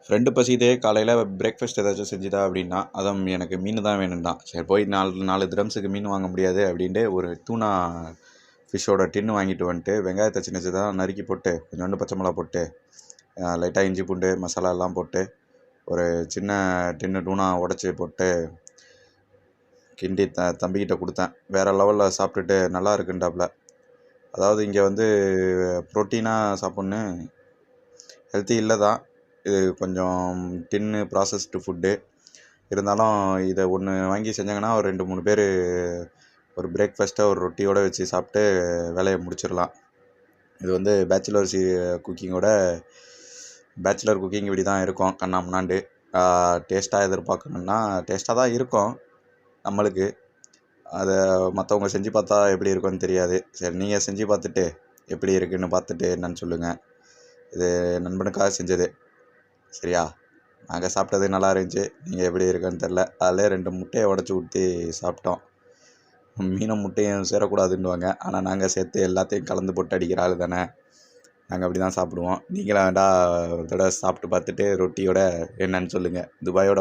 Friend பசிக்குதே காலையில் breakfast ஏதாச்சும் செஞ்சுதா அப்படின்னா அதுவும் எனக்கு மீன் தான் வேணும் தான். சரி போய் 4 திரம்ஸுக்கு மீன் வாங்க முடியாது அப்படின்ட்டு ஒரு டூனா ஃபிஷ்ஷோட டின்னு வாங்கிட்டு வந்துட்டு வெங்காயத்தை சின்ன சின்னதாக நறுக்கி போட்டு கொஞ்சோண்டு பச்சை மிளகா போட்டு லைட்டாக இஞ்சி பூண்டு மசாலா எல்லாம் போட்டு ஒரு சின்ன டின்னு டூனா உடச்சி போட்டு கிண்டி தம்பிக்கிட்ட கொடுத்தேன். வேறு லெவலில் சாப்பிட்டுட்டு நல்லா இருக்குன்றாப்புல. அதாவது இங்கே வந்து ப்ரோட்டீனாக சாப்பிட்ணு ஹெல்த்தி இல்லை தான். இது கொஞ்சம் டின்னு ப்ராசஸ்டு ஃபுட்டு இருந்தாலும் இதை ஒன்று வாங்கி செஞ்சாங்கன்னா ஒரு 2-3 பேர் ஒரு பிரேக்ஃபாஸ்ட்டை ஒரு ரொட்டியோடு வச்சு சாப்பிட்டு வேலையை முடிச்சிடலாம். இது வந்து பேச்சுலர் குக்கிங் இப்படி தான் இருக்கும். கண்ணா முன்னாண்டு டேஸ்ட்டாக எதிர்பார்க்கணுன்னா டேஸ்ட்டாக தான் இருக்கும் நம்மளுக்கு. அதை மற்றவங்க செஞ்சு பார்த்தா எப்படி இருக்குன்னு தெரியாது. சரி, நீங்கள் செஞ்சு பார்த்துட்டு எப்படி இருக்குன்னு பார்த்துட்டு என்னன்னு சொல்லுங்கள். இது நண்பனுக்காக செஞ்சது. சரியா? நாங்கள் சாப்பிட்டது நல்லா இருந்துச்சு. நீங்கள் எப்படி இருக்குன்னு தெரில. அதில் 2 முட்டையை உடச்சி ஊற்றி சாப்பிட்டோம். மீனும் முட்டையும் சேரக்கூடாதுன்னுவாங்க. ஆனால் நாங்கள் சேர்த்து எல்லாத்தையும் கலந்து போட்டு அடிக்கிற ஆள் தானே. நாங்கள் அப்படி தான் சாப்பிடுவோம். நீங்களாம் வேண்டாம் ஒரு தடவை சாப்பிட்டு பார்த்துட்டு ரொட்டியோட என்னன்னு சொல்லுங்கள். துபாயோட